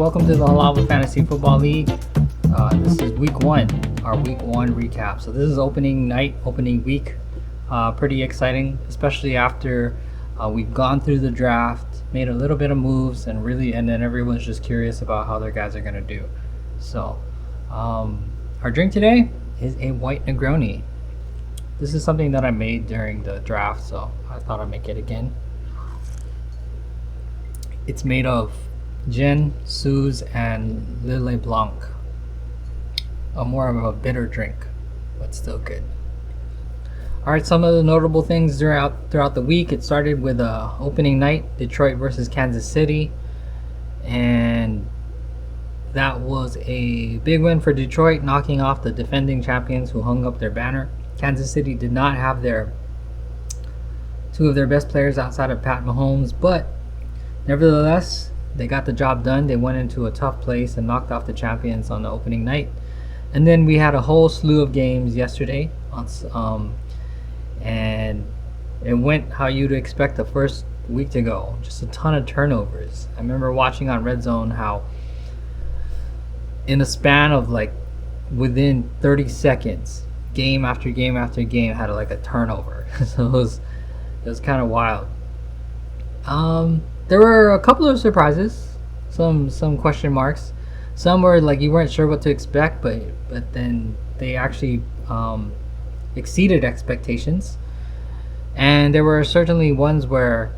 welcome to the Halal Fantasy Football League. This is week one, our week one recap. So this is opening night, opening week. Pretty exciting, especially after we've gone through the draft, made a little bit of moves, and then everyone's just curious about how their guys are gonna do. So our drink today is a white Negroni. This is something that I made during the draft, so I thought I'd make it again. It's made of gin, Suze, and Lillet Blanc. More of a bitter drink, but still good. Alright, some of the notable things throughout the week. It started with opening night, Detroit versus Kansas City. And that was a big win for Detroit, knocking off the defending champions who hung up their banner. Kansas City did not have two of their best players outside of Pat Mahomes, but nevertheless, they got the job done. They went into a tough place and knocked off the champions on the opening night. And then we had a whole slew of games yesterday, and it went how you'd expect the first week to go. Just a ton of turnovers. I remember watching on Red Zone how in a span of like within 30 seconds, game after game after game had like a turnover. So it was kind of wild. There were a couple of surprises, some question marks. Some were like you weren't sure what to expect, but then they actually exceeded expectations. And there were certainly ones where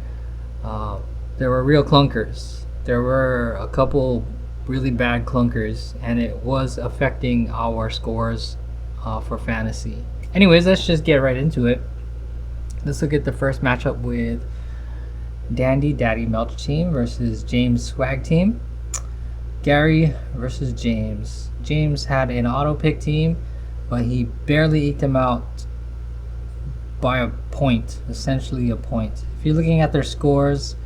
there were real clunkers. There were a couple really bad clunkers, and it was affecting our scores for fantasy. Anyways, let's just get right into it. Let's look at the first matchup with Dandy Daddy Melch team versus James Swag team. Gary versus James. James had an auto pick team, but he barely eked him out by a point, essentially a point. If you're looking at their scores,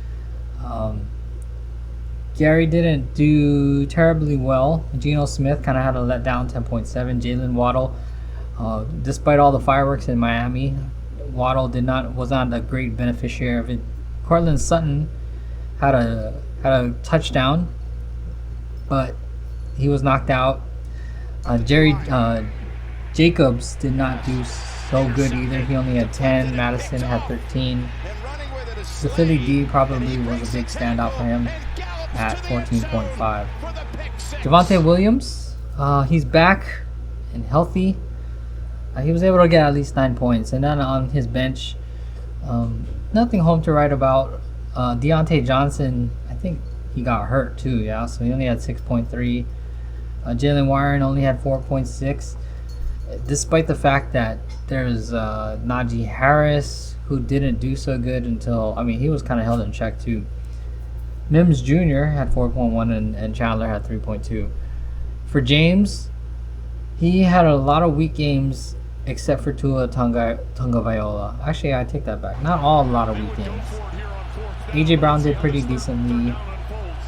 Gary didn't do terribly well. Geno Smith kind of had a letdown, 10.7. Jalen Waddle, despite all the fireworks in Miami, Waddle was not a great beneficiary of it. Cortland Sutton had a touchdown, but he was knocked out. Jerry Jacobs did not do so good either. He only had 10. Madison had 13. The Philly D probably was a big standout for him at 14.5. Javonte Williams, he's back and healthy. He was able to get at least 9 points. And then on his bench, nothing home to write about. Deontay Johnson, I think he got hurt too, yeah, so he only had 6.3. Jalen Warren only had 4.6, despite the fact that there's Najee Harris, who didn't do so good until, he was kind of held in check too. Mims Jr. had 4.1 and Chandler had 3.2. For James, he had a lot of weak games except for Tua Tagovailoa. Actually, I take that back. Not a lot of weak games. AJ Brown did pretty decently,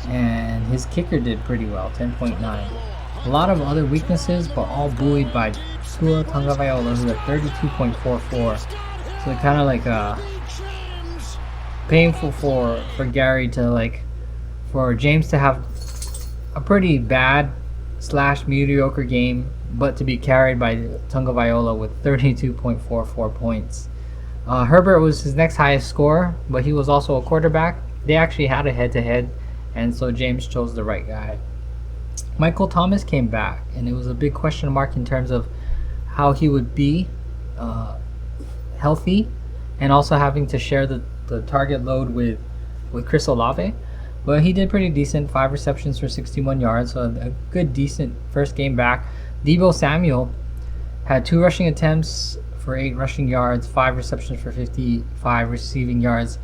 and his kicker did pretty well, 10.9. A lot of other weaknesses, but all buoyed by Tua Tagovailoa, who had 32.44. So kind of like painful for Gary to for James to have a pretty bad / mediocre game, but to be carried by Tagovailoa with 32.44 points. Herbert was his next highest score, but he was also a quarterback. They actually had a head-to-head, and so James chose the right guy. Michael Thomas came back, and it was a big question mark in terms of how he would be healthy, and also having to share the target load with Chris Olave. But he did pretty decent, 5 receptions for 61 yards, so a good, decent first game back. Deebo Samuel had 2 rushing attempts for 8 rushing yards, 5 receptions for 55 receiving yards,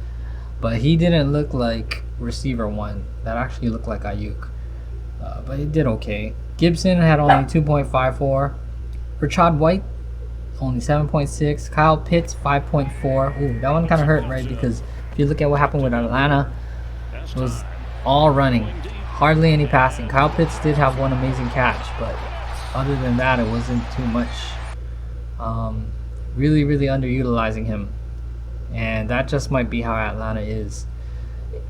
but he didn't look like receiver 1. That actually looked like Ayuk, but he did okay. Gibson had only 2.54. Rashad White, only 7.6. Kyle Pitts, 5.4. Ooh, that one kind of hurt, right? Because if you look at what happened with Atlanta, it was all running, hardly any passing. Kyle Pitts did have one amazing catch, but other than that, it wasn't too much. Really underutilizing him, and that just might be how Atlanta is.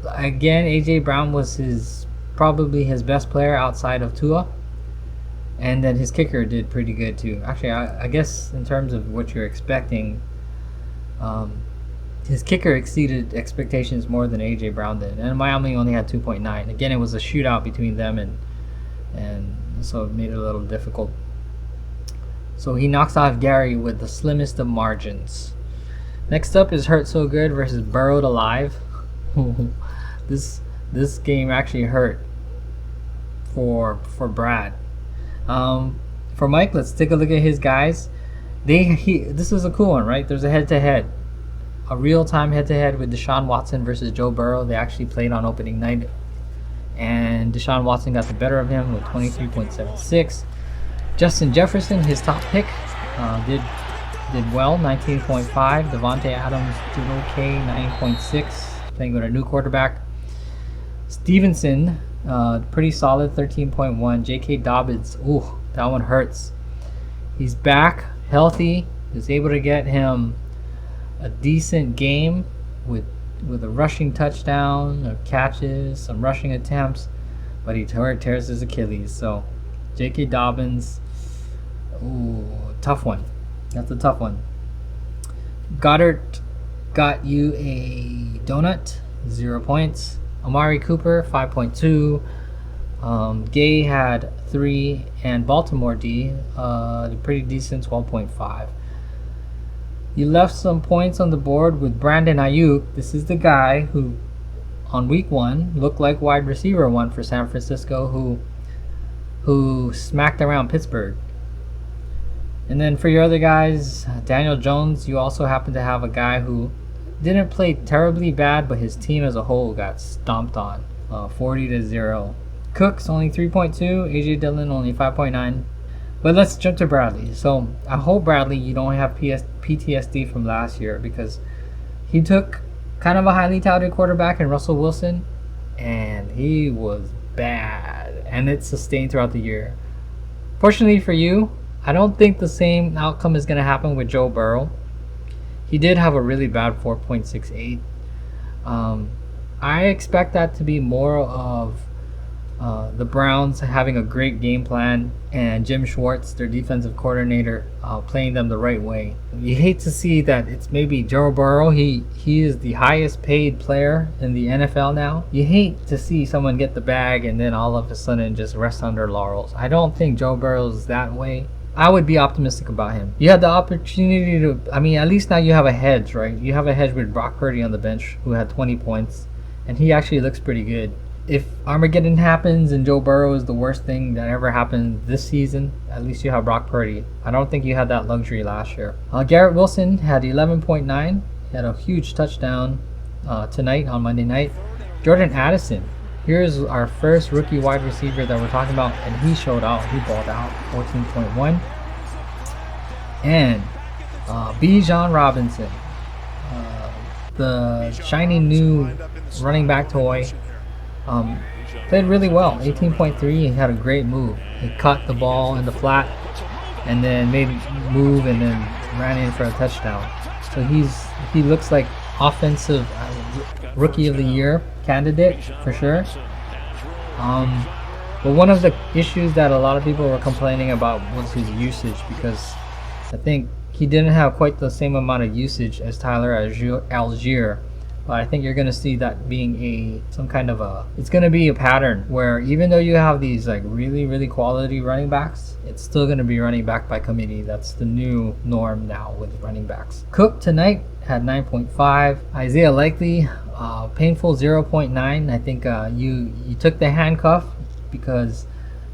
Again, AJ Brown was his probably his best player outside of Tua. And then his kicker did pretty good too. Actually, I guess in terms of what you're expecting, his kicker exceeded expectations more than AJ Brown did. And Miami only had 2.9. Again, it was a shootout between them, and so it made it a little difficult. So he knocks off Gary with the slimmest of margins. Next up is Hurt So Good versus Burrowed Alive. This game actually hurt for Brad. For Mike, let's take a look at his guys. This is a cool one, right? There's a head-to-head, a real-time head-to-head with Deshaun Watson versus Joe Burrow. They actually played on opening night, and Deshaun Watson got the better of him with 23.76. Justin Jefferson, his top pick, did well, 19.5. Devontae Adams did okay, 9.6, playing with a new quarterback. Stevenson, pretty solid, 13.1. J.K. Dobbins, ooh, that one hurts. He's back, healthy, is able to get him a decent game with a rushing touchdown, catches, some rushing attempts, but he tears his Achilles. So J.K. Dobbins, ooh, tough one. That's a tough one. Goddard got you a donut, 0 points. Amari Cooper, 5.2. Gay had 3, and Baltimore D, pretty decent, 12.5. You left some points on the board with Brandon Ayuk. This is the guy who, on week 1, looked like wide receiver 1 for San Francisco, who smacked around Pittsburgh. And then for your other guys, Daniel Jones, you also happen to have a guy who didn't play terribly bad, but his team as a whole got stomped on, 40-0. Cooks only 3.2, AJ Dillon only 5.9. But let's jump to Bradley. So I hope, Bradley, you don't have PTSD from last year, because he took kind of a highly touted quarterback in Russell Wilson, and he was bad, and it sustained throughout the year. Fortunately for you, I don't think the same outcome is going to happen with Joe Burrow. He did have a really bad 4.68. I expect that to be more of the Browns having a great game plan and Jim Schwartz, their defensive coordinator, playing them the right way. You hate to see that it's maybe Joe Burrow. He is the highest paid player in the NFL now. You hate to see someone get the bag and then all of a sudden just rest on their laurels. I don't think Joe Burrow's that way. I would be optimistic about him. You had the opportunity to, at least now you have a hedge, right? You have a hedge with Brock Purdy on the bench, who had 20 points, and he actually looks pretty good. If Armageddon happens and Joe Burrow is the worst thing that ever happened this season, at least you have Brock Purdy. I don't think you had that luxury last year. Garrett Wilson had 11.9. He had a huge touchdown tonight on Monday night. Jordan Addison, here's our first rookie wide receiver that we're talking about, and he showed out. He balled out, 14.1. And Bijan Robinson, the shiny new running back toy, played really well, 18.3. He had a great move. He caught the ball in the flat and then made a move and then ran in for a touchdown. So he looks like offensive rookie of the year candidate for sure. But one of the issues that a lot of people were complaining about was his usage, because I think he didn't have quite the same amount of usage as Tyler Algier. But I think you're going to see that being it's going to be a pattern where even though you have these like really, really quality running backs, it's still going to be running back by committee. That's the new norm now with running backs. Cook tonight had 9.5. Isaiah Likely, painful 0.9. I think you took the handcuff because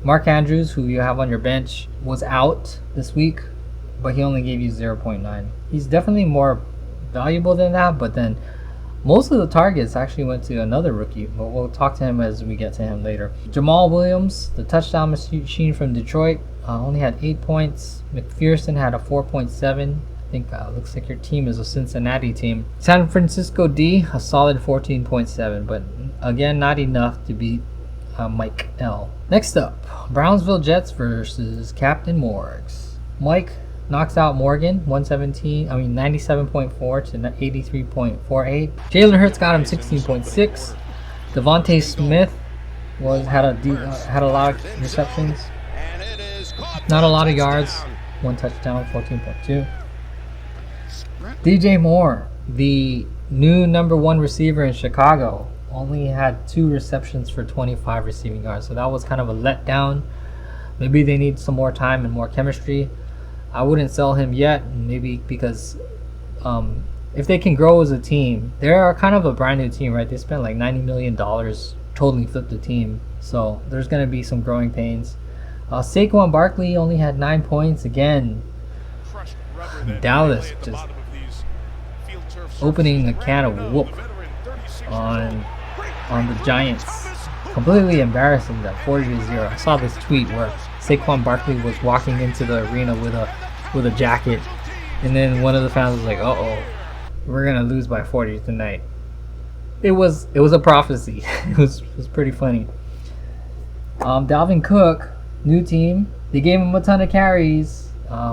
Mark Andrews, who you have on your bench, was out this week, but he only gave you 0.9. He's definitely more valuable than that, but then most of the targets actually went to another rookie, but we'll talk to him as we get to him later. Jamal Williams, the touchdown machine from Detroit, only had 8 points. McPherson had a 4.7. I think looks like your team is a Cincinnati team. San Francisco D, a solid 14.7, but again, not enough to beat Mike L. Next up, Brownsville Jets versus Captain Morgs. Mike knocks out Morgan, 97.4 to 83.48. Jalen Hurts got him 16.6. Devontae Smith had a lot of receptions, not a lot of yards, one touchdown, 14.2. DJ Moore, the new number one receiver in Chicago, only had 2 receptions for 25 receiving yards, so that was kind of a letdown. Maybe they need some more time and more chemistry. I wouldn't sell him yet, maybe because if they can grow as a team, they're kind of a brand new team, right? They spent like $90 million, totally flipped the team, so there's going to be some growing pains. Saquon Barkley only had 9 points. Again, Dallas just opening a can of whoop on the Giants. Completely embarrassing, that 40-0. I saw this tweet where Saquon Barkley was walking into the arena with a jacket, and then one of the fans was like, "Uh-oh, we're gonna lose by 40 tonight." It was a prophecy. it was pretty funny. Dalvin Cook, new team. They gave him a ton of carries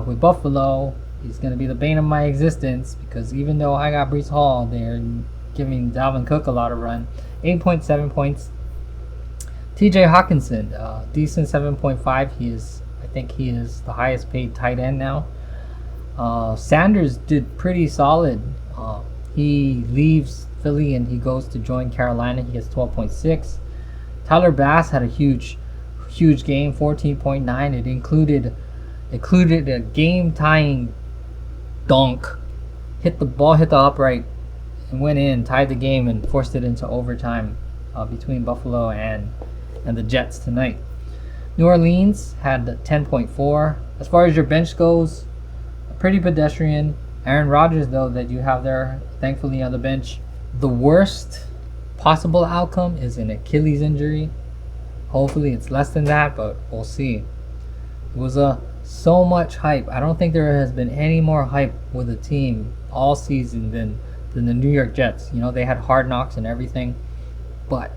with Buffalo. He's going to be the bane of my existence because even though I got Breece Hall, they're giving Dalvin Cook a lot of run. 8.7 points. TJ Hawkinson, decent 7.5. I think he is the highest paid tight end now. Sanders did pretty solid. He leaves Philly and he goes to join Carolina. He gets 12.6. Tyler Bass had a huge game, 14.9. It included a game-tying dunk. Hit the upright and went in, tied the game, and forced it into overtime between Buffalo and the Jets tonight. New Orleans had 10.4. As far as your bench goes, pretty pedestrian. Aaron Rodgers, though, that you have there, thankfully on the bench. The worst possible outcome is an Achilles injury. Hopefully it's less than that, but we'll see. It was so much hype. I don't think there has been any more hype with a team all season than the New York Jets. You know, they had Hard Knocks and everything, but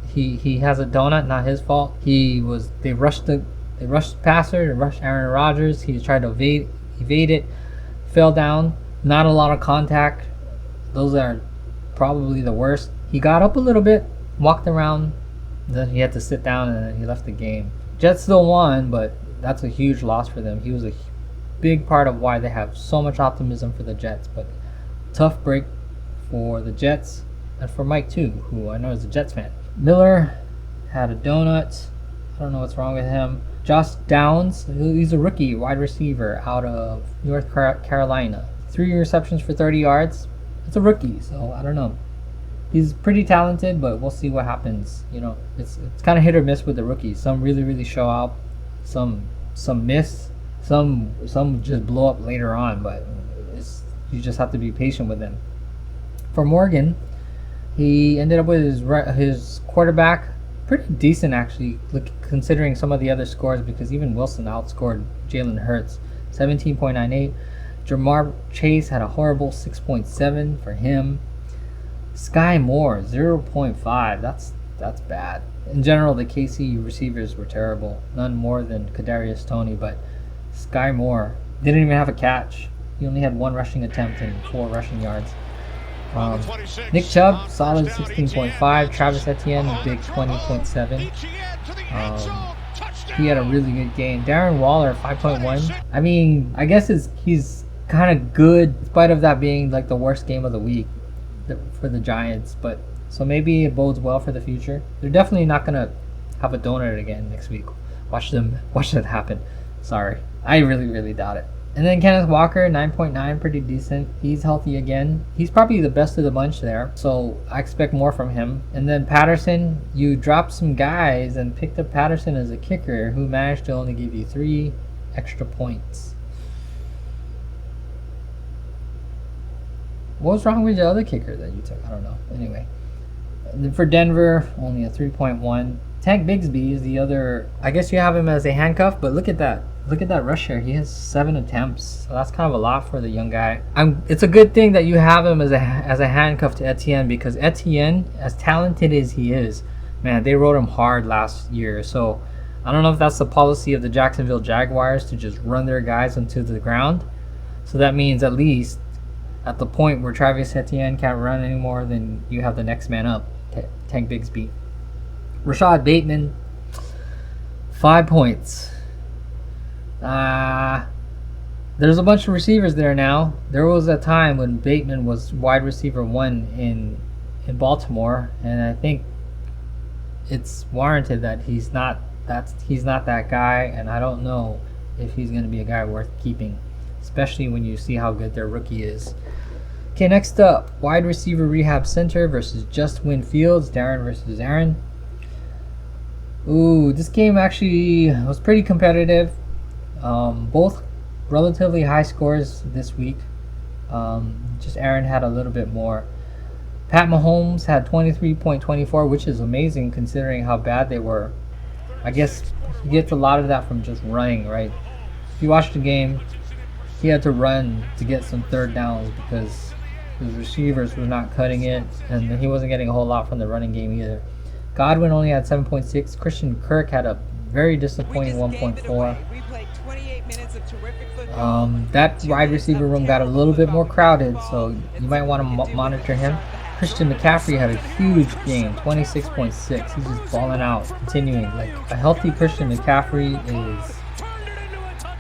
he has a donut, not his fault. They rushed passer, they rushed Aaron Rodgers. He tried to evade it, fell down. Not a lot of contact. Those are probably the worst. He got up a little bit, walked around, then he had to sit down and then he left the game. Jets still won, but that's a huge loss for them. He was a big part of why they have so much optimism for the Jets, but tough break for the Jets and for Mike too, who I know is a Jets fan. Miller had a donut. I don't know what's wrong with him. Josh Downs, he's a rookie wide receiver out of North Carolina. 3 receptions for 30 yards. It's a rookie, so I don't know. He's pretty talented, but we'll see what happens. You know, it's kind of hit or miss with the rookies. Some really show out, some miss, some just blow up later on. But you just have to be patient with them. For Morgan, he ended up with his quarterback pretty decent actually, considering some of the other scores, because even Wilson outscored Jalen Hurts, 17.98. Jamar Chase had a horrible 6.7 for him. Sky Moore, 0.5. That's bad. In general, the KC receivers were terrible. None more than Kadarius Toney, but Sky Moore didn't even have a catch. He only had 1 rushing attempt and 4 rushing yards. Nick Chubb, solid 16.5. Travis Etienne, big 20.7. He had a really good game. Darren Waller, 5.1. I mean, I guess he's kind of good, in spite of that being like the worst game of the week for the Giants. But so maybe it bodes well for the future. They're definitely not gonna have a donut again next week. Watch that happen. Sorry, I really doubt it. And then Kenneth Walker, 9.9, pretty decent. He's healthy again. He's probably the best of the bunch there, so I expect more from him. And then Patterson, you dropped some guys and picked up Patterson as a kicker who managed to only give you 3 extra points. What was wrong with the other kicker that you took? I don't know. Anyway. And then for Denver, only a 3.1. Tank Bigsby is the other. I guess you have him as a handcuff, but look at that. Look at that rush here. He has 7 attempts. So that's kind of a lot for the young guy. It's a good thing that you have him as a handcuff to Etienne, because Etienne, as talented as he is, man, they rode him hard last year. So I don't know if that's the policy of the Jacksonville Jaguars to just run their guys into the ground. So that means at least at the point where Travis Etienne can't run anymore, then you have the next man up, Tank Bigsby. Rashad Bateman, 5 points. There's a bunch of receivers there now. There was a time when Bateman was wide receiver 1 in Baltimore, and I think it's warranted that he's not that guy, and I don't know if he's going to be a guy worth keeping, especially when you see how good their rookie is. Okay, next up, wide receiver rehab center versus Just Win Fields, Darren versus Aaron. Ooh, this game actually was pretty competitive. Both relatively high scores this week. Just Aaron had a little bit more. Pat Mahomes had 23.24, which is amazing considering how bad they were. I guess he gets a lot of that from just running, right? If you watch the game, he had to run to get some third downs because his receivers were not cutting it, and he wasn't getting a whole lot from the running game either. Godwin only had 7.6. Christian Kirk had a very disappointing 1.4. That wide receiver room got a little bit more crowded, so you might want to monitor him. Christian McCaffrey had a huge game, 26.6. He's just balling out, continuing. Like a healthy Christian McCaffrey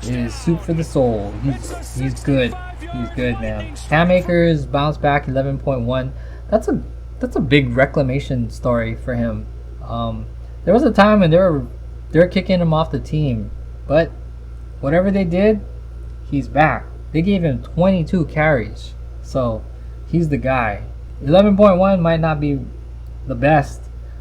is soup for the soul. He's good. He's good, man. Cam Akers bounced back 11.1. That's a big reclamation story for him. There was a time when they were kicking him off the team, but whatever they did, he's back. They gave him 22 carries, so he's the guy. 11.1 might not be the best,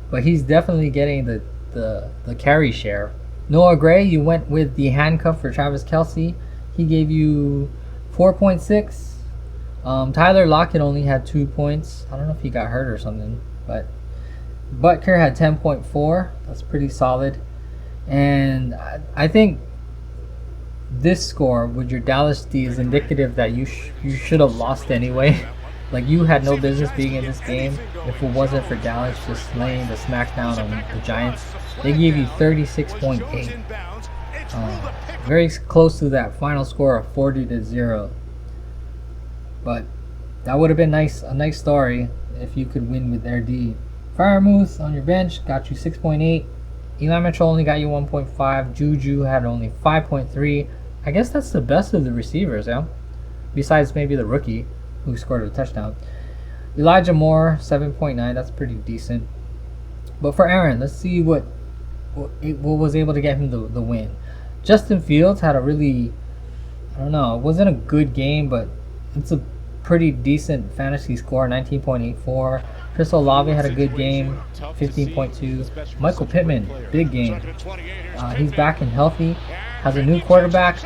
but he's definitely getting the carry share. Noah Gray, you went with the handcuff for Travis Kelce. He gave you 4.6. Tyler Lockett only had 2 points. I don't know if he got hurt or something, but Butker had 10.4. That's pretty solid. And I think this score with your Dallas D is indicative that you should have lost anyway. Like, you had no business being in this game if it wasn't for Dallas just slaying the smackdown on the Giants. They gave you 36.8. Very close to that final score of 40-0. But that would have been a nice story if you could win with their D. Firemuth on your bench got you 6.8. Eli Mitchell only got you 1.5. Juju had only 5.3. I guess that's the best of the receivers, yeah? Besides maybe the rookie who scored a touchdown. Elijah Moore, 7.9. That's pretty decent. But for Aaron, let's see what was able to get him the win. Justin Fields had a really, I don't know, it wasn't a good game, but it's a pretty decent fantasy score, 19.84. Chris Olave had a good game, 15.2. Michael Pittman, big game. He's back and healthy, has a new quarterback.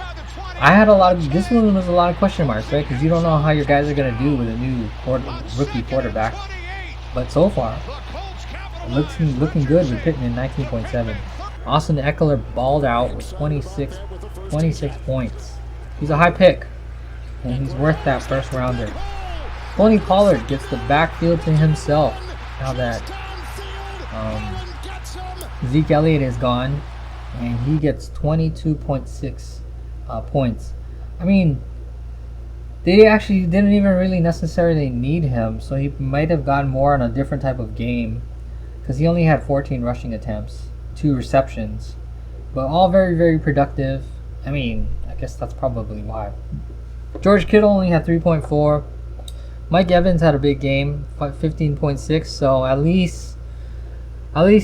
This one was a lot of question marks, right? Because you don't know how your guys are going to do with a new rookie quarterback. But so far, looking good with Pittman, 19.7. Austin Eckler balled out with 26 points. He's a high pick, and he's worth that first rounder. Tony Pollard gets the backfield to himself now that Zeke Elliott is gone, and he gets 22.6 points. I mean, they actually didn't even really necessarily need him, so he might have gotten more on a different type of game because he only had 14 rushing attempts, 2 receptions, but all very, very productive. I mean, I guess that's probably why. George Kittle only had 3.4. Mike Evans had a big game, 15.6, so at least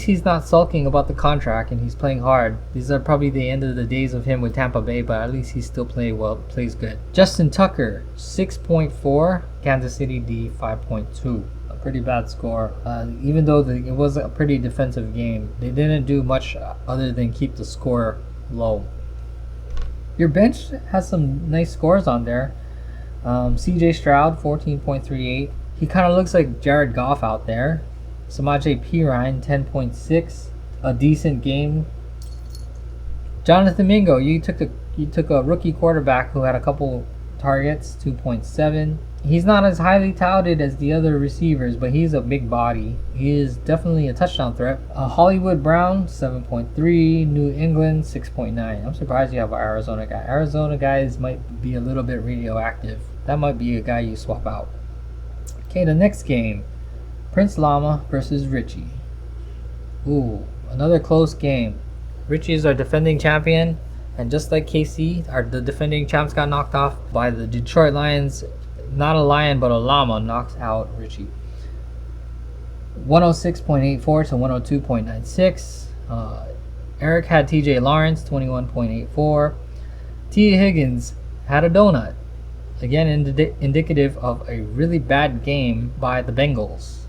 he's not sulking about the contract and he's playing hard. These are probably the end of the days of him with Tampa Bay, but at least he's still playing well, plays good. Justin Tucker, 6.4. Kansas City D, 5.2. A pretty bad score. Even though it was a pretty defensive game, they didn't do much other than keep the score low. Your bench has some nice scores on there. CJ Stroud, 14.38. He kind of looks like Jared Goff out there. Samaje Perine, 10.6. A decent game. Jonathan Mingo, you took a rookie quarterback who had a couple targets, 2.7. He's not as highly touted as the other receivers, but he's a big body. He is definitely a touchdown threat. Hollywood Brown, 7.3. New England, 6.9. I'm surprised you have an Arizona guy. Arizona guys might be a little bit radioactive. That might be a guy you swap out. Okay, the next game. Prince Llama versus Richie. Ooh, another close game. Richie's our defending champion, and just like KC, the defending champs got knocked off by the Detroit Lions. Not a lion, but a llama knocks out Richie. 106.84 to 102.96. Eric had TJ Lawrence, 21.84. T. Higgins had a donut. Again, indicative of a really bad game by the Bengals.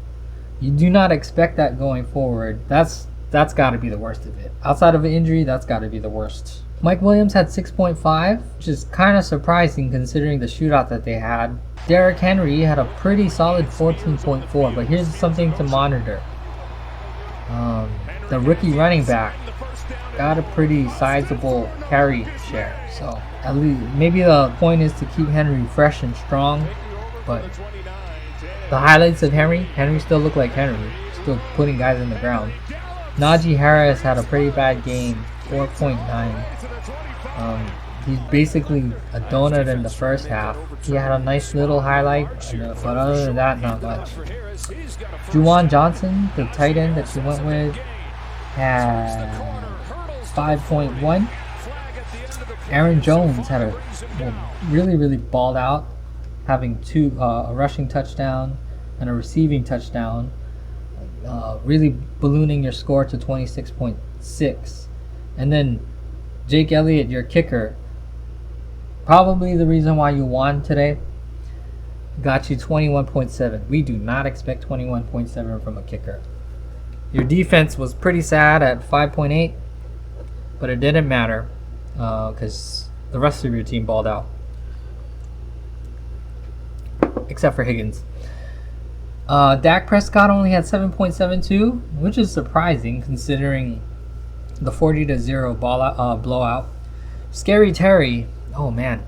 You do not expect that going forward. That's got to be the worst of it. Outside of an injury, that's got to be the worst. Mike Williams had 6.5, which is kind of surprising considering the shootout that they had. Derrick Henry had a pretty solid 14.4, but here's something to monitor. The rookie running back got a pretty sizable carry share, so at least maybe the point is to keep Henry fresh and strong. But the highlights of Henry still look like Henry, still putting guys in the ground. Najee Harris had a pretty bad game, 4.9. He's basically a donut in the first half. He had a nice little highlight, but other than that, not much. Juwan Johnson, the tight end that she went with, had 5.1. Aaron Jones had a really balled out, having a rushing touchdown and a receiving touchdown, really ballooning your score to 26.6. And then Jake Elliott, your kicker, probably the reason why you won today, got you 21.7. We do not expect 21.7 from a kicker. Your defense was pretty sad at 5.8, but it didn't matter because the rest of your team balled out, except for Higgins. Dak Prescott only had 7.72, which is surprising considering the 40-0 blowout. Scary Terry, oh man,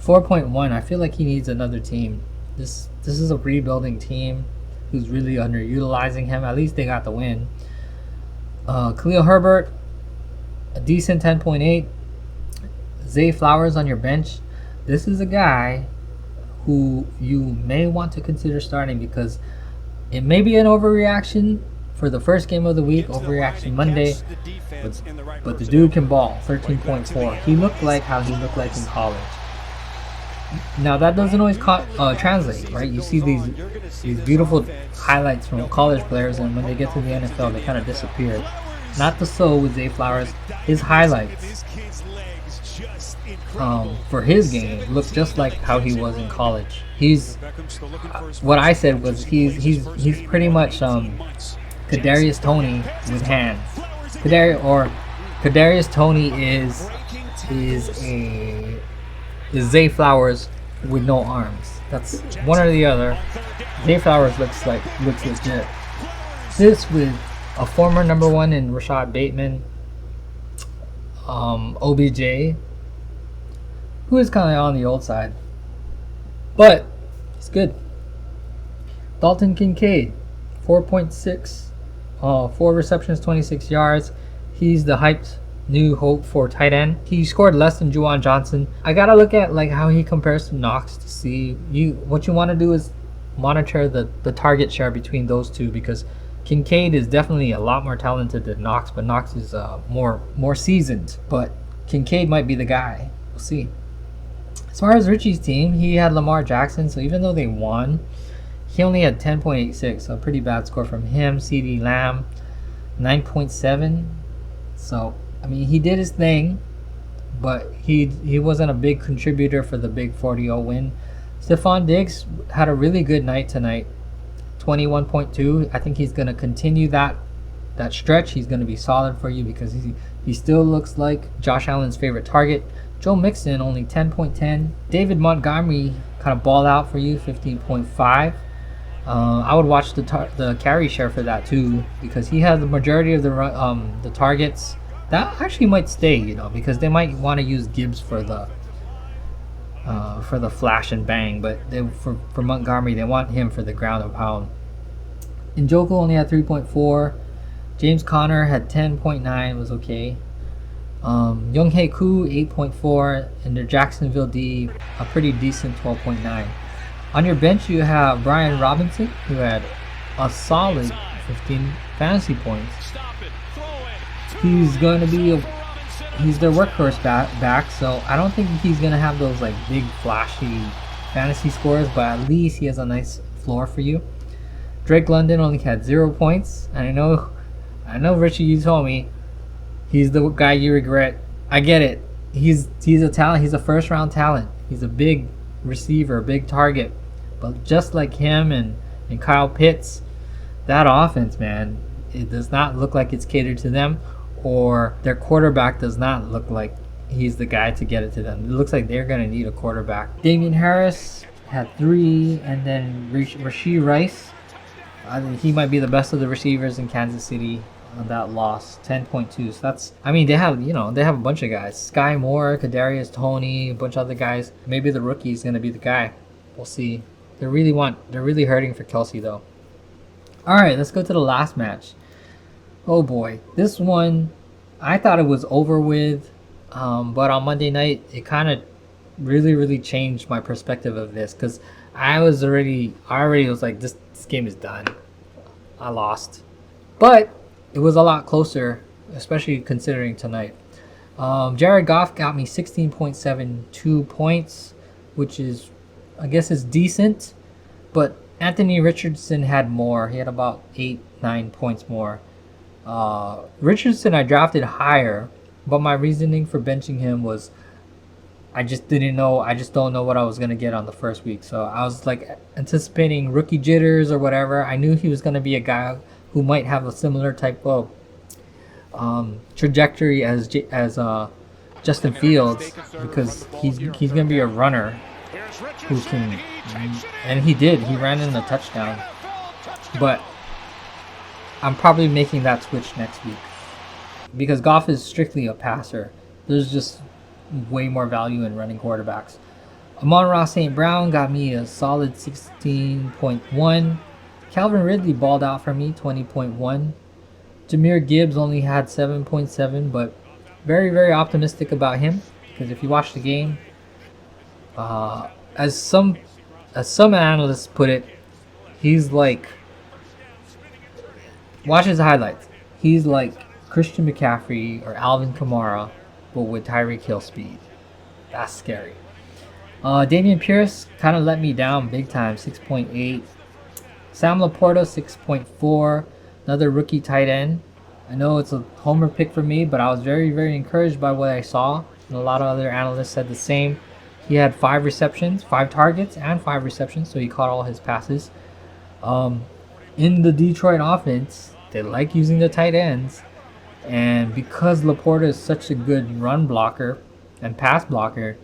4.1. I feel like he needs another team. This is a rebuilding team who's really underutilizing him. At least they got the win. Khalil Herbert, a decent 10.8. Zay Flowers on your bench. This is a guy who you may want to consider starting because it may be an overreaction for the first game of the week, overreaction Monday, but the dude can ball. 13.4. He looked like how he looked like in college. Now that doesn't always translate, right? You see these beautiful highlights from college players, and when they get to the NFL, they kind of disappear. Not the so with Zay Flowers. His highlights for his game look just like how he was in college. He's what I said was he's pretty much Kadarius Toney with hands. Kadarius Toney is Zay Flowers with no arms. That's one or the other. Zay Flowers looks legit. This with a former number one in Rashad Bateman, OBJ, who is kind of on the old side, but it's good. Dalton Kincaid, 4.6, 4 receptions, 26 yards. He's the hyped new hope for tight end. He scored less than Juwan Johnson. I gotta look at like how he compares to Knox to see. What you want to do is monitor the target share between those two, because Kincaid is definitely a lot more talented than Knox, but Knox is more seasoned. But Kincaid might be the guy. We'll see. As far as Richie's team, he had Lamar Jackson, so even though they won, he only had 10.86, so a pretty bad score from him. CD Lamb, 9.7. So I mean, he did his thing, but he wasn't a big contributor for the big 40-0 win. Stephon Diggs had a really good night tonight, 21.2. I think he's going to continue that stretch. He's going to be solid for you because he still looks like Josh Allen's favorite target. Joe Mixon only 10.10. David Montgomery kind of balled out for you, 15.5. I would watch the carry share for that too, because he has the majority of the targets. That actually might stay, because they might want to use Gibbs for the flash and bang, but for Montgomery, they want him for the ground and pound. Njoku only had 3.4. James Conner had 10.9, was okay. Younghae Koo 8.4, and their Jacksonville D a pretty decent 12.9. On your bench, you have Brian Robinson, who had a solid 15 fantasy points. he's going to be he's their workhorse back, so I don't think he's going to have those like big flashy fantasy scores, but at least he has a nice floor for you. Drake London only had 0 points, and I know Richie, you told me he's the guy you regret. I get it. He's a talent. He's a first round talent. He's a big receiver, big target. But just like him and Kyle Pitts, that offense, man, it does not look like it's catered to them, or their quarterback does not look like he's the guy to get it to them. It looks like they're going to need a quarterback. Damian Harris had 3, and then Rashee Rice. I think he might be the best of the receivers in Kansas City on that loss, 10.2. So that's, I mean, they have a bunch of guys. Sky Moore, Kadarius Toney, a bunch of other guys. Maybe the rookie is going to be the guy. We'll see. They're really hurting for Kelsey though. All right, let's go to the last match. Oh boy, this one, I thought it was over with, but on Monday night, it kind of really changed my perspective of this, because I already was like, this game is done. I lost. But it was a lot closer, especially considering tonight. Jared Goff got me 16.72 points, which is, I guess, is decent. But Anthony Richardson had more. He had about 8-9 points more. Richardson I drafted higher, but my reasoning for benching him was I just don't know what I was going to get on the first week. So I was like anticipating rookie jitters or whatever. I knew he was going to be a guy who might have a similar type of trajectory as Justin Fields, because he's going to be a runner who can, and he did. He ran in a touchdown. But I'm probably making that switch next week, because Goff is strictly a passer. There's just way more value in running quarterbacks. Amon-Ra St. Brown got me a solid 16.1. Calvin Ridley balled out for me, 20.1. Jahmyr Gibbs only had 7.7, but very optimistic about him, because if you watch the game, as some analysts put it, he's like, watch his highlights. He's like Christian McCaffrey or Alvin Kamara, but with Tyreek Hill speed. That's scary. Damian Pierce kind of let me down big time, 6.8. Sam Laporta, 6.4. Another rookie tight end. I know it's a homer pick for me, but I was very encouraged by what I saw. And a lot of other analysts said the same. He had 5 receptions, 5 targets, and 5 receptions, so he caught all his passes. In the Detroit offense, they like using the tight ends. And because Laporta is such a good run blocker and pass blocker,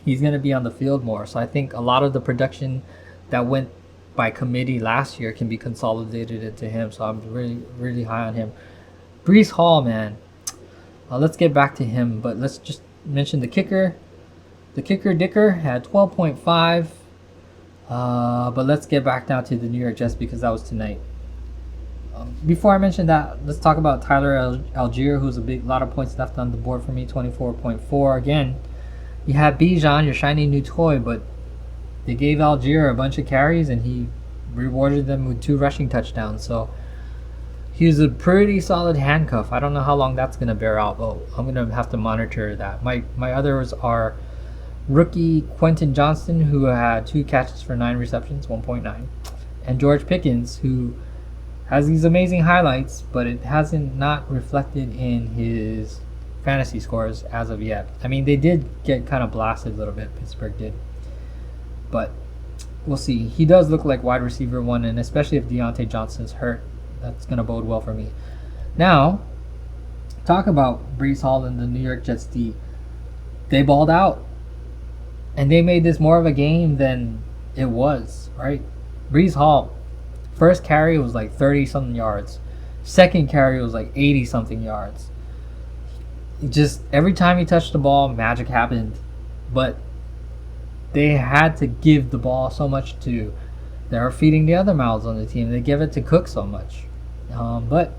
he's going to be on the field more. So I think a lot of the production that went by committee last year can be consolidated into him. So I'm really high on him. Breece Hall, man. Let's get back to him, but let's just mention the kicker. The kicker Dicker had 12.5. But let's get back now to the New York Jets, because that was tonight. Before I mention that, let's talk about Tyler Algier, who's a lot of points left on the board for me, 24.4. Again, you have Bijan, your shiny new toy, but they gave Algier a bunch of carries, and he rewarded them with 2 rushing touchdowns. So he's a pretty solid handcuff. I don't know how long that's going to bear out, but I'm going to have to monitor that. My others are rookie Quentin Johnston, who had 2 catches for 9 receptions, 1.9. And George Pickens, who has these amazing highlights, but it hasn't not reflected in his fantasy scores as of yet. I mean, they did get kind of blasted a little bit, Pittsburgh did. But we'll see. He does look like wide receiver 1, and especially if Deontay Johnson's hurt, that's going to bode well for me. Now, talk about Breece Hall and the New York Jets D. They balled out, and they made this more of a game than it was, right? Breece Hall, first carry was like 30-something yards. Second carry was like 80-something yards. Just every time he touched the ball, magic happened. But they had to give the ball so much to. They were feeding the other mouths on the team. They give it to Cook so much. But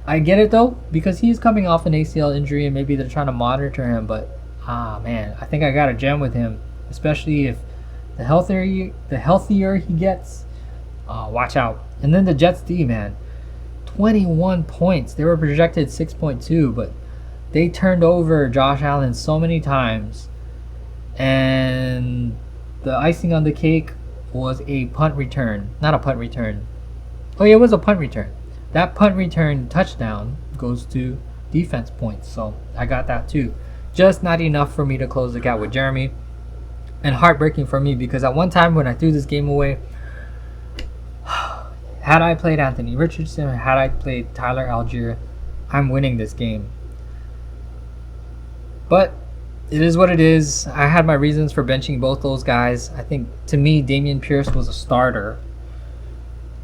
I get it though, because he's coming off an ACL injury, and maybe they're trying to monitor him. But man, I think I got a gem with him, especially if the healthier he gets. Watch out. And then the Jets D, man, 21 points. They were projected 6.2, but they turned over Josh Allen so many times. And the icing on the cake was a punt return. Not a punt return. Oh yeah, it was a punt return. That punt return touchdown goes to defense points. So I got that too. Just not enough for me to close the gap with Jeremy. And heartbreaking for me because at one time when I threw this game away, had I played Anthony Richardson or had I played Tyler Algier, I'm winning this game. But it is what it is. I had my reasons for benching both those guys. I think, to me, Damian Pierce was a starter.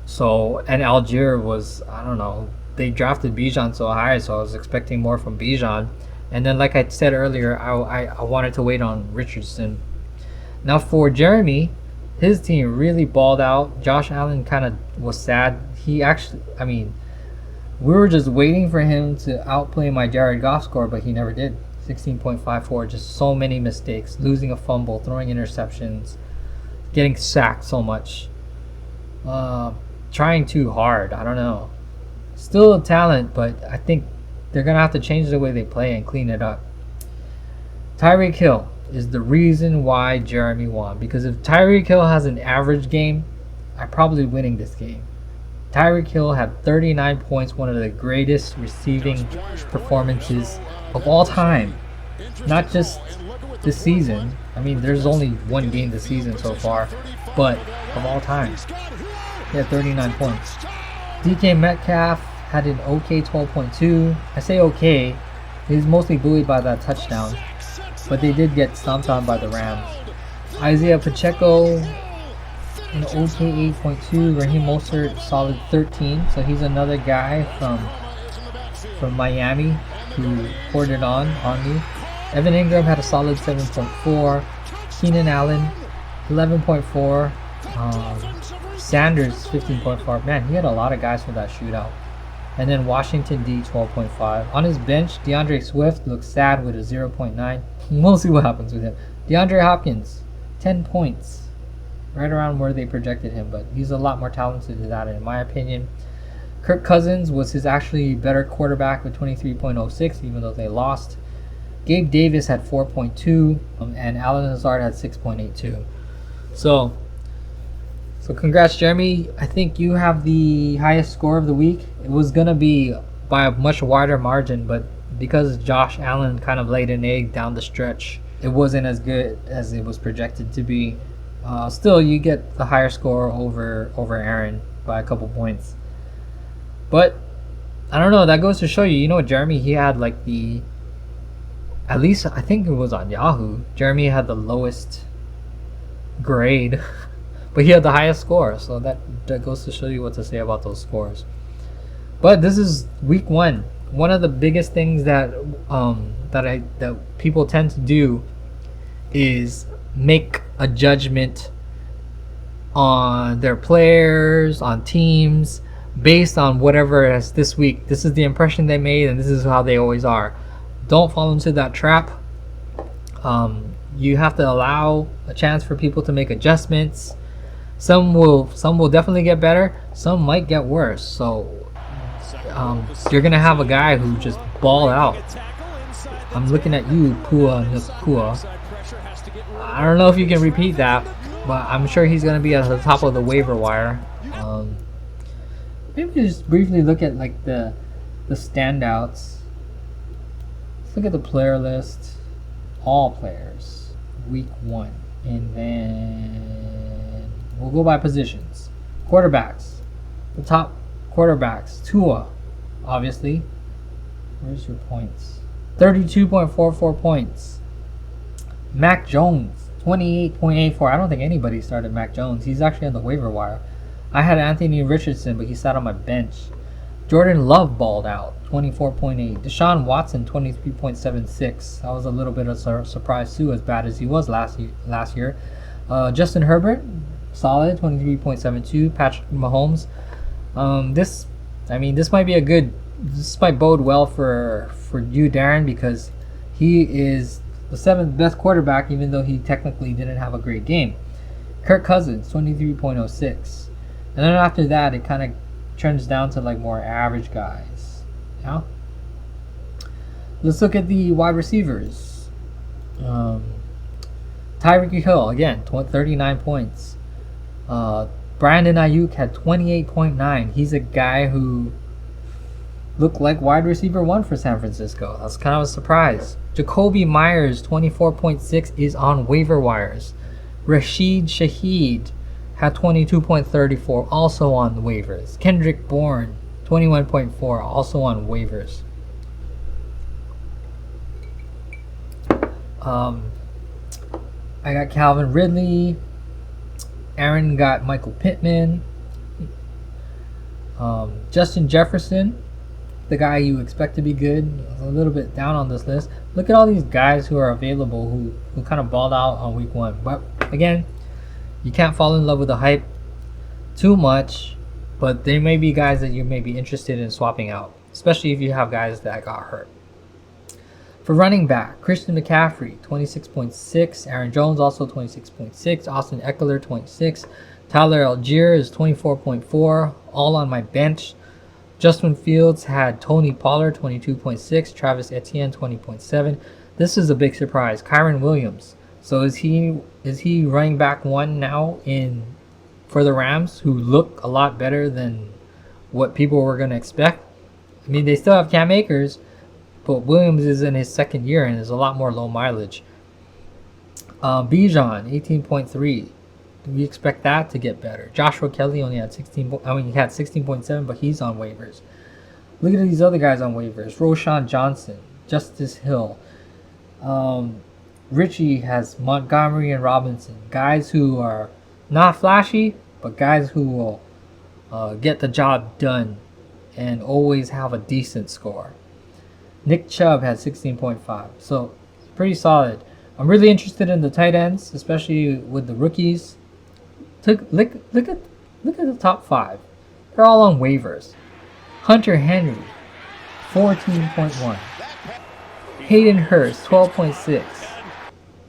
So, and Algier was, I don't know, they drafted Bijan so high, so I was expecting more from Bijan. And then, like I said earlier, I wanted to wait on Richardson. Now, for Jeremy, his team really balled out. Josh Allen kind of was sad. He actually, we were just waiting for him to outplay my Jared Goff score, but he never did. 16.54, just so many mistakes, losing a fumble, throwing interceptions, getting sacked so much, trying too hard. I don't know. Still a talent, but I think they're going to have to change the way they play and clean it up. Tyreek Hill is the reason why Jeremy won, because if Tyreek Hill has an average game, I'm probably winning this game. Tyreek Hill had 39 points, one of the greatest receiving performances of all time. Not just this season. There's only one game this season so far, but of all time. He had 39 points. DK Metcalf had an okay 12.2. I say okay. He's mostly buoyed by that touchdown, but they did get stomped on by the Rams. Isaiah Pacheco, an okay 8.2. Raheem Mostert, solid 13. So he's another guy from Miami who poured it on me. Evan Ingram had a solid 7.4. Keenan Allen, 11.4. Sanders, 15.4. Man, he had a lot of guys for that shootout. And then Washington D, 12.5. On his bench, DeAndre Swift looks sad with a 0.9. We'll see what happens with him. DeAndre Hopkins, 10 points. Right around where they projected him, but he's a lot more talented than that in my opinion. Kirk Cousins was his actually better quarterback with 23.06, even though they lost. Gabe Davis had 4.2, and Alan Lazard had 6.82. So congrats, Jeremy. I think you have the highest score of the week. It was going to be by a much wider margin, but because Josh Allen kind of laid an egg down the stretch, it wasn't as good as it was projected to be. Still, you get the higher score over Aaron by a couple points. But I don't know. That goes to show you, Jeremy, he had like at least I think it was on Yahoo. Jeremy had the lowest grade, but he had the highest score. So that goes to show you what to say about those scores. But this is week 1. One of the biggest things that people tend to do is make a judgment on their players, on teams, based on whatever is this week. This is the impression they made, and this is how they always are. Don't fall into that trap. You have to allow a chance for people to make adjustments. Some will definitely get better. Some might get worse. So you're gonna have a guy who just balled out. I'm looking at you, Pua Nakua. I don't know if you can repeat that, but I'm sure he's gonna be at the top of the waiver wire. Maybe just briefly look at like the standouts. Let's look at the player list. All players, week 1, and then we'll go by positions. Quarterbacks, the top quarterbacks. Tua, obviously. Where's your points? 32.44 points. Mac Jones, 28.84. I don't think anybody started Mac Jones. He's actually on the waiver wire. I had Anthony Richardson, but he sat on my bench. Jordan Love balled out, 24.8. Deshaun Watson, 23.76. That was a little bit of a surprise too, as bad as he was last year. Justin Herbert, solid, 23.72. Patrick Mahomes. This might bode well for you, Darren, because he is the 7th best quarterback, even though he technically didn't have a great game. Kirk Cousins, 23.06. And then after that, it kind of trends down to like more average guys. Yeah. Let's look at the wide receivers. Tyreek Hill again, 39 points. Brandon Ayuk had 28.9. He's a guy who looked like wide receiver 1 for San Francisco. That's kind of a surprise. Jacoby Myers, 24.6, is on waiver wires. Rashid Shaheed had 22.34, also on the waivers. Kendrick Bourne, 21.4, also on waivers. I got Calvin Ridley. Aaron got Michael Pittman. Justin Jefferson, the guy you expect to be good, a little bit down on this list. Look at all these guys who are available who kind of balled out on week 1. But again, you can't fall in love with the hype too much, but there may be guys that you may be interested in swapping out, especially if you have guys that got hurt. For running back, Christian McCaffrey, 26.6. Aaron Jones, also 26.6. Austin Eckler, 26. Tyler Algier is 24.4. All on my bench. Justin Fields had Tony Pollard, 22.6. Travis Etienne, 20.7. This is a big surprise. Kyron Williams. So is he running back 1 now for the Rams, who look a lot better than what people were going to expect? I mean, they still have Cam Akers, but Williams is in his 2nd year and is a lot more low mileage. Bijan, 18.3. We expect that to get better. Joshua Kelly only had 16.7, but he's on waivers. Look at these other guys on waivers. Roshan Johnson, Justice Hill. Richie has Montgomery and Robinson. Guys who are not flashy, but guys who will get the job done and always have a decent score. Nick Chubb had 16.5. So pretty solid. I'm really interested in the tight ends, especially with the rookies. Look at the top 5. They're all on waivers. Hunter Henry, 14.1. Hayden Hurst, 12.6.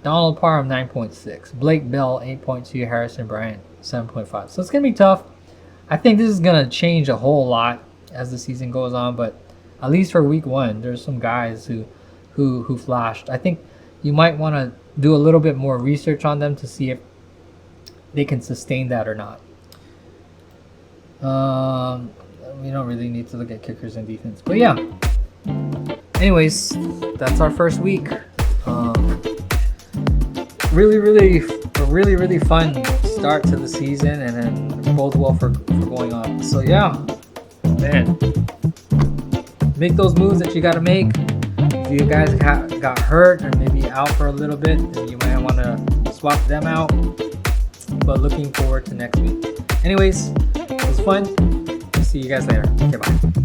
Donald Parham, 9.6. Blake Bell, 8.2. Harrison Bryant, 7.5. So it's going to be tough. I think this is going to change a whole lot as the season goes on, but at least for week 1, there's some guys who flashed. I think you might want to do a little bit more research on them to see if they can sustain that or not. We don't really need to look at kickers and defense, but yeah. Anyways, that's our first week. Really fun start to the season, and then both well for going on. So yeah, man, make those moves that you got to make. If you guys got hurt or maybe out for a little bit, then you might want to swap them out. But looking forward to next week. Anyways, it was fun. See you guys later. Okay, bye.